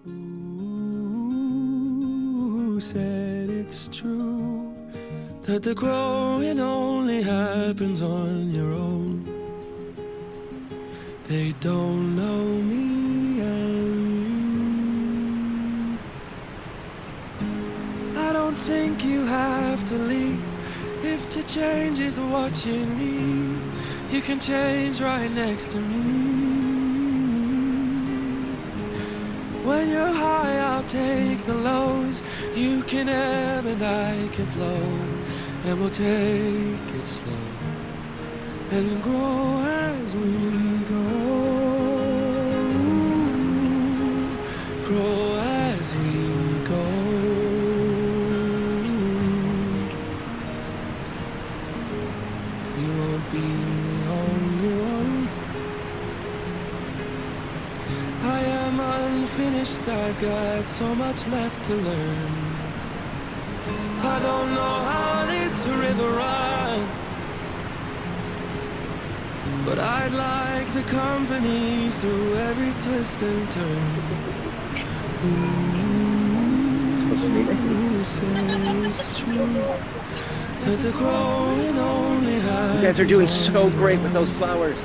Who said it's true that the growing only happens on your own? They don't know me and you. I don't think you have to leave. If to change is what you need, you can change right next to me. When you're high, I'll take the lows. You can ebb and I can flow, and we'll take it slow and grow as we go. Grow as we go. You won't be the only one. I am unfinished, I've got so much left to learn. I don't know how this river runs, but I'd like the company through every twist and turn. Who says it's true that the growing only happens? You guys are doing so great with those flowers.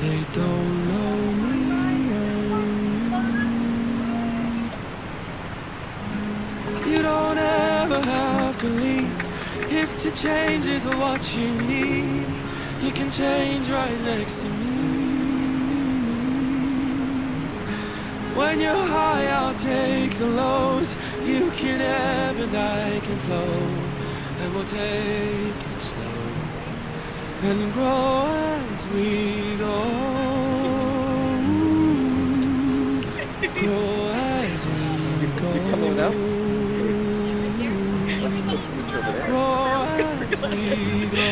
They don't know me and you. You don't ever have to leave. If to change is what you need, you can change right next to me. When you're high, I'll take the lows. You can ebb and I can flow, and we'll take it slow and grow as we go. Grow as we go. Coming out? Grow as we go. Grow as we go.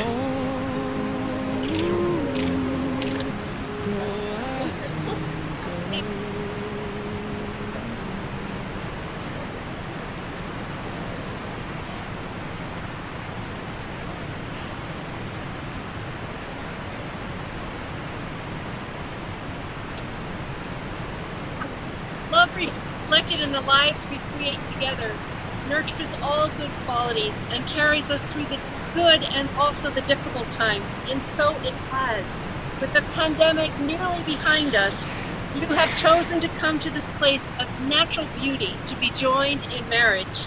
Love reflected in the lives we create together nurtures all good qualities and carries us through the good and also the difficult times. And so it has. With the pandemic nearly behind us, you have chosen to come to this place of natural beauty to be joined in marriage.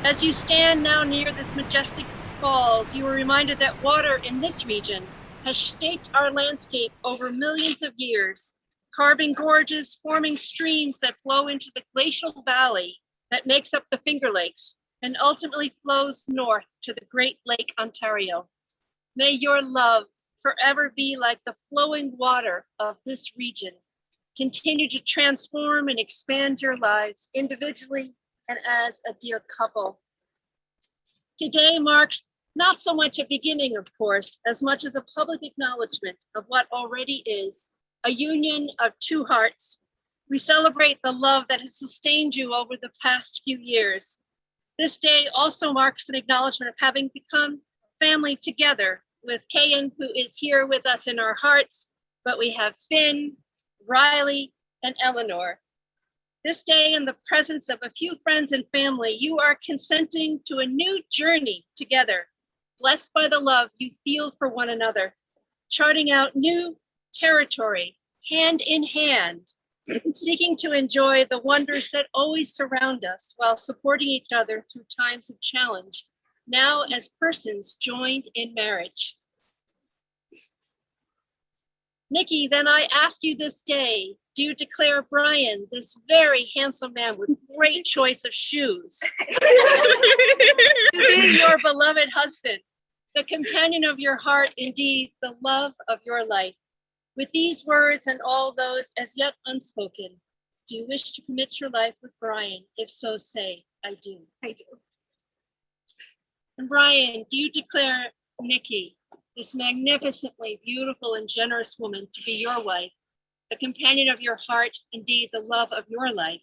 As you stand now near this majestic falls, you are reminded that water in this region has shaped our landscape over millions of years, carving gorges, forming streams that flow into the glacial valley that makes up the Finger Lakes and ultimately flows north to the Great Lake Ontario. May your love forever be like the flowing water of this region. Continue to transform and expand your lives individually and as a dear couple. Today marks not so much a beginning, of course, as much as a public acknowledgement of what already is a union of two hearts. We celebrate the love that has sustained you over the past few years. This day also marks an acknowledgement of having become family together with Kayan, who is here with us in our hearts, but we have Finn, Riley, and Eleanor. This day, in the presence of a few friends and family, you are consenting to a new journey together, blessed by the love you feel for one another, charting out new territory, hand in hand, seeking to enjoy the wonders that always surround us while supporting each other through times of challenge, now as persons joined in marriage. Nikki, then I ask you this day, do you declare Brian, this very handsome man with great choice of shoes, to be your beloved husband, the companion of your heart, indeed, the love of your life? With these words and all those as yet unspoken, do you wish to commit your life with Brian? If so, say, I do. I do. And Brian, do you declare Nikki, this magnificently beautiful and generous woman, to be your wife, the companion of your heart, indeed the love of your life?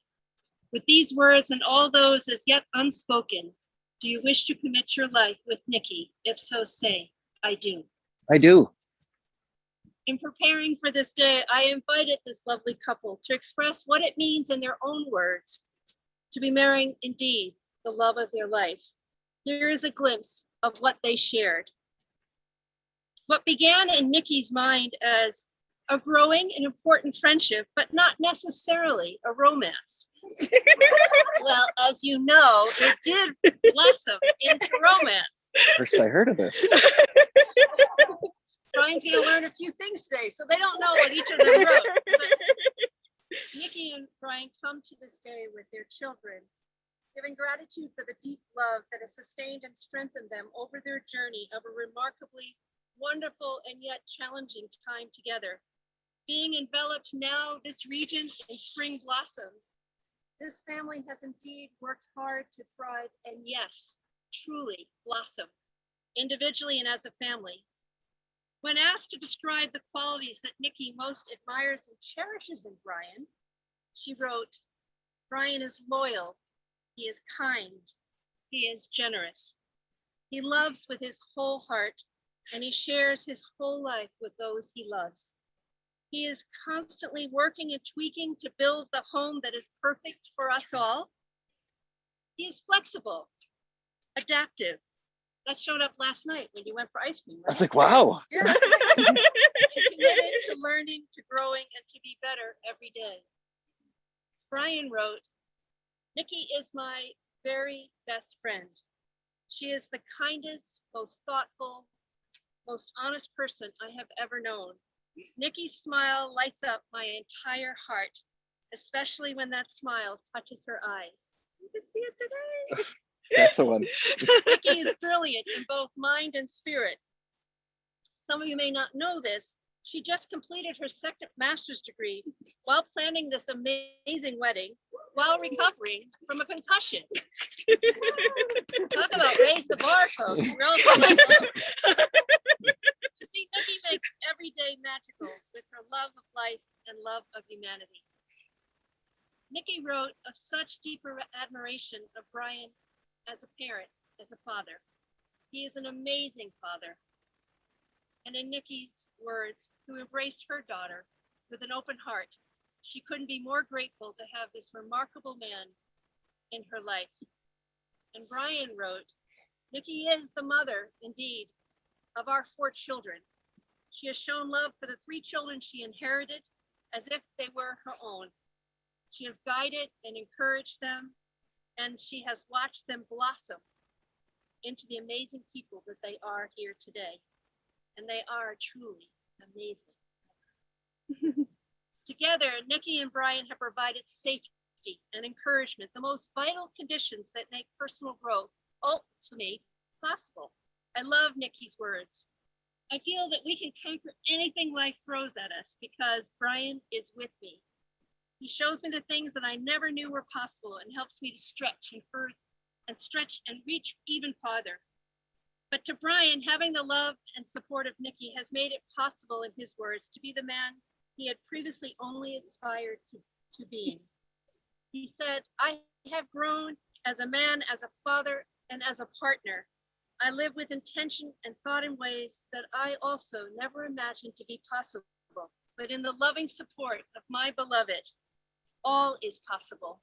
With these words and all those as yet unspoken, do you wish to commit your life with Nikki? If so, say, I do. I do. In preparing for this day, I invited this lovely couple to express what it means in their own words to be marrying indeed the love of their life. Here is a glimpse of what they shared. What began in Nikki's mind as a growing and important friendship, but not necessarily a romance. Well, as you know, it did blossom into romance. First I heard of this. Brian's going to learn a few things today, so they don't know what each of them wrote. But Nikki and Brian come to this day with their children, giving gratitude for the deep love that has sustained and strengthened them over their journey of a remarkably wonderful and yet challenging time together. Being enveloped now this region in spring blossoms, this family has indeed worked hard to thrive and yes, truly blossom, individually and as a family. When asked to describe the qualities that Nikki most admires and cherishes in Brian, she wrote, Brian is loyal, he is kind, he is generous. He loves with his whole heart, and he shares his whole life with those he loves. He is constantly working and tweaking to build the home that is perfect for us all. He is flexible, adaptive. That showed up last night when you went for ice cream, right? I was like, wow. Yeah. And committed to learning, to growing, and to be better every day. Brian wrote, Nikki is my very best friend. She is the kindest, most thoughtful, most honest person I have ever known. Nikki's smile lights up my entire heart, especially when that smile touches her eyes. You can see it today. That's the one. Nikki is brilliant in both mind and spirit. Some of you may not know this. She just completed her second master's degree while planning this amazing wedding while recovering from a concussion. Talk about raise the bar, folks. Relatively low. You see, Nikki makes every day magical with her love of life and love of humanity. Nikki wrote of such deeper admiration of Brian as a parent, as a father. He is an amazing father. And in Nikki's words, who embraced her daughter with an open heart, she couldn't be more grateful to have this remarkable man in her life. And Brian wrote, Nikki is the mother, indeed, of our 4 children. She has shown love for the 3 children she inherited as if they were her own. She has guided and encouraged them, and she has watched them blossom into the amazing people that they are here today. And they are truly amazing. Together, Nikki and Brian have provided safety and encouragement, the most vital conditions that make personal growth ultimately possible. I love Nikki's words. I feel that we can conquer anything life throws at us because Brian is with me. He shows me the things that I never knew were possible and helps me to stretch and reach even farther. But to Brian, having the love and support of Nikki has made it possible, in his words, to be the man he had previously only aspired to being. He said, I have grown as a man, as a father, and as a partner. I live with intention and thought in ways that I also never imagined to be possible. But in the loving support of my beloved, all is possible.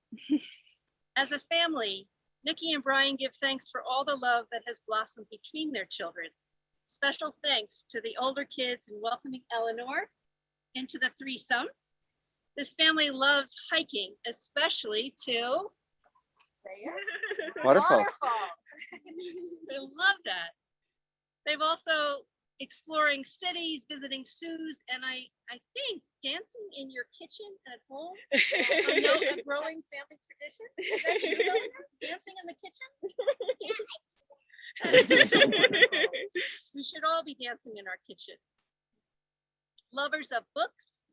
As a family, Nikki and Brian give thanks for all the love that has blossomed between their children. Special thanks to the older kids in welcoming Eleanor into the threesome. This family loves hiking, especially to, say it, Waterfalls. They love that. They've also exploring cities, visiting zoos, and I think dancing in your kitchen at home. I know a growing family tradition. Is that true, Eleanor? Dancing in the kitchen? That is so wonderful. We should all be dancing in our kitchen. Lovers of books,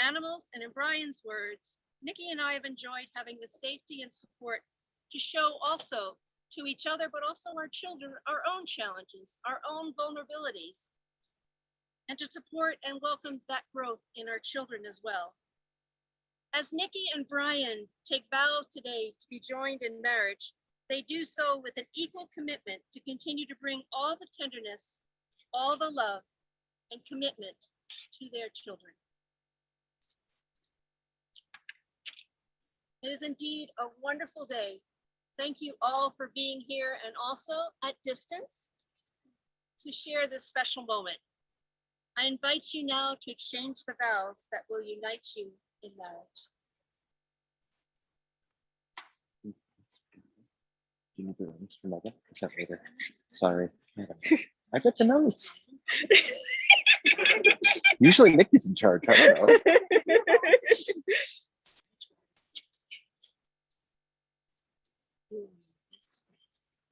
animals, and in Brian's words, Nikki and I have enjoyed having the safety and support to show also to each other, but also our children, our own challenges, our own vulnerabilities, and to support and welcome that growth in our children as well. As Nikki and Brian take vows today to be joined in marriage, they do so with an equal commitment to continue to bring all the tenderness, all the love, and commitment to their children. It is indeed a wonderful day. Thank you all for being here and also at distance to share this special moment. I invite you now to exchange the vows that will unite you in marriage. Do you need the rings for Megan? Is that later? Sorry. I got the notes. Usually Nikki's in charge. I don't know.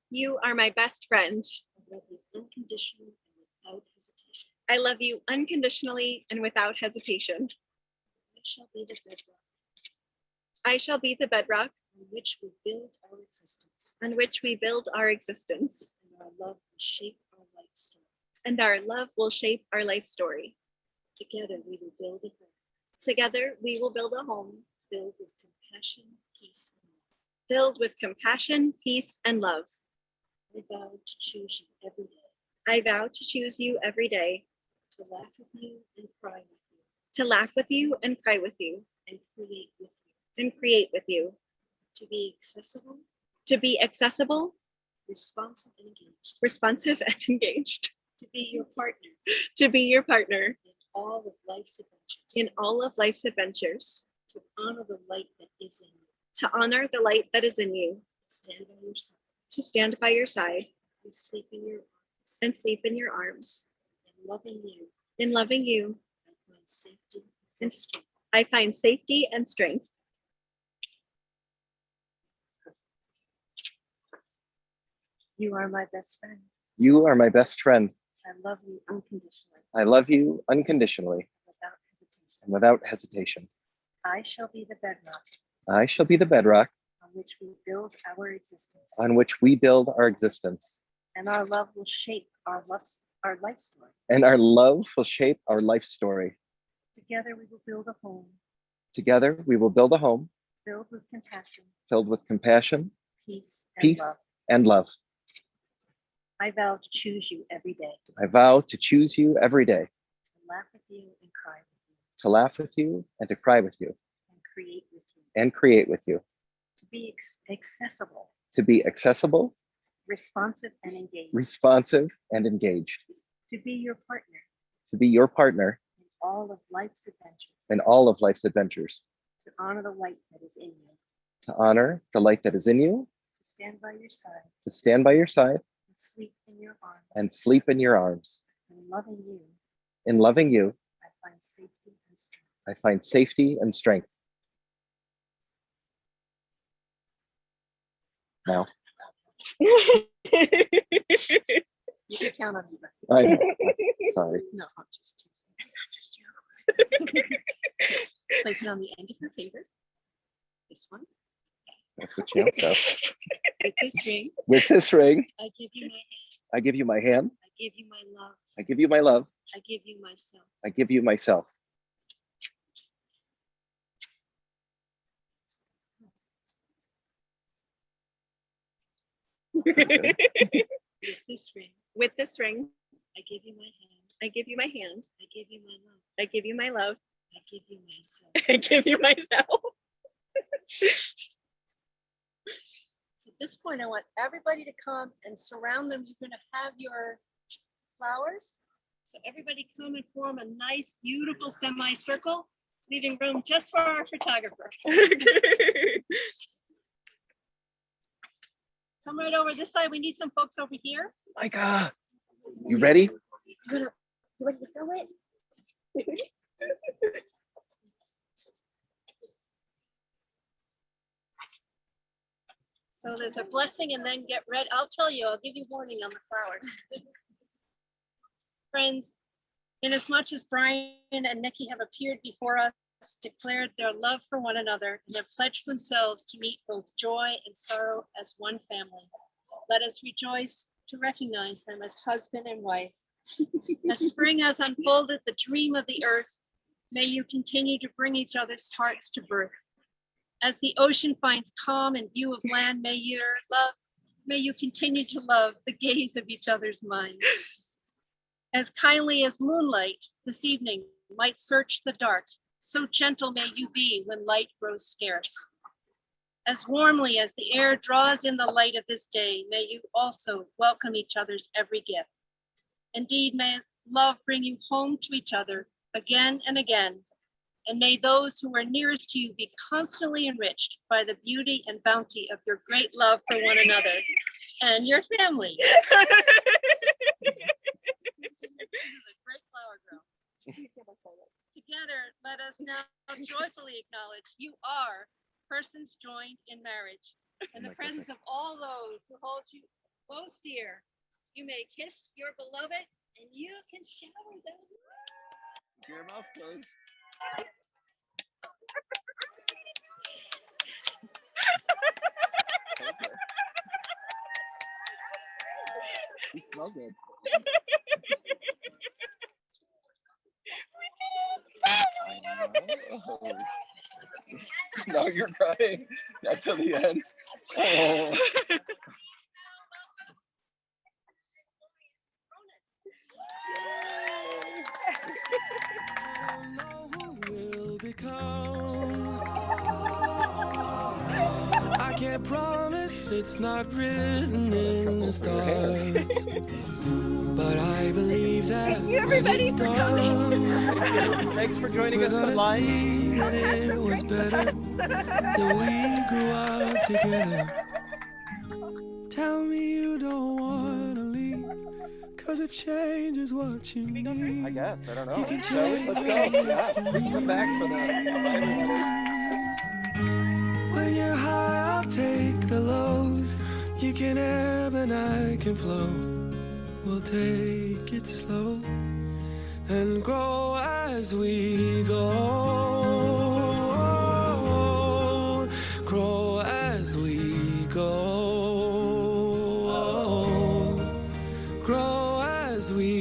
You are my best friend. I love you unconditionally and without hesitation. I love you unconditionally and without hesitation. I shall be the bedrock I shall be the bedrock on which we build our existence, on which we build our existence, and our love will shape our life story. and our love will shape our life story. Together we will build a home Together, we will build a home filled with compassion, peace, and love. filled with compassion, peace, and love. I vow to choose you every day, I vow to choose you every day, to laugh with you and cry with you, to laugh with you and cry with you, and create with you, and create with you, to be accessible, to be accessible, responsive, and engaged, responsive, and engaged, to be your partner to be your partner in all of life's adventures, in all of life's adventures, to honor the light that is in you, to honor the light that is in you, to stand by your side, to stand by your side, and sleep in your arms. and sleep in your arms. In loving you, In loving you, I find safety And and strength. I find safety and strength. You are my best friend. You are my best friend. I love you unconditionally, I love you unconditionally without hesitation. and without hesitation. I shall be the bedrock I shall be the bedrock on which we build our existence, on which we build our existence, and our love will shape our life story. and our love will shape our life story. Together we will build a home Together, we will build a home filled with compassion, filled with compassion, peace, and peace, love. and love. I vow to choose you every day, I vow to choose you every day, to laugh with you and cry with you, to laugh with you and to cry with you and create with you, and create with you, to be accessible, to be accessible, responsive, and engaged, responsive, and engaged, to be your partner to be your partner in all of life's adventures, in all of life's adventures, to honor the light that is in you, to honor the light that is in you, to stand by your side to stand by your side and sleep in your arms. and sleep in your arms. In loving you, In loving you, I find safety and strength. I find safety and strength. Now, You can count on me, but I know. Sorry. no, I'm just teasing. It's not just you. Place it on the end of your finger. This one. That's what Chance does. With this ring, With this ring, I give you my hand. I give you my hand. I give you my love. I give you my love. I give you myself. I give you myself. With this ring, With this ring, I give you my hand. I give you my hand. I give you my love. I give you my love. I give you myself. I give you myself. So at this point, I want everybody to come and surround them. You're going to have your flowers. So everybody come and form a nice, beautiful semicircle, leaving room just for our photographer. Come right over this side. We need some folks over here. Micah, you ready? You ready to throw it? So there's a blessing and then get ready. I'll tell you, I'll give you warning on the flowers. Friends, inasmuch as Brian and Nikki have appeared before us, declared their love for one another, and have pledged themselves to meet both joy and sorrow as one family, let us rejoice to recognize them as husband and wife. As spring has unfolded the dream of the earth, may you continue to bring each other's hearts to birth. As the ocean finds calm in view of land, may you continue to love the gaze of each other's minds. As kindly as moonlight this evening might search the dark, so gentle may you be when light grows scarce. As warmly as the air draws in the light of this day, may you also welcome each other's every gift. Indeed, may love bring you home to each other again and again, and may those who are nearest to you be constantly enriched by the beauty and bounty of your great love for one another and your family. This is a great flower girl. Together, let us now joyfully acknowledge you are persons joined in marriage. In the presence of all those who hold you most dear, you may kiss your beloved and you can shower them. Keep your mouth closed. Okay. You smell good. I know. Now you're crying. Not till the end. Oh. I don't know who will become. I can't promise it's not written in the stars, but I believe that Thank you, when everybody, it's for coming. done, Thanks for joining we're us gonna online. see that Have it some was drinks with better us. that we grew up together. Tell me you don't wanna leave, 'cause if change is what you need, I guess. I don't know. you can Shall we? change Let's go. right Yeah. next to We can come me. back for the bye, everybody. When you're high, I'll take the lows. You can ebb and I can flow. We'll take it slow and grow as we go. Grow as we go. Grow as we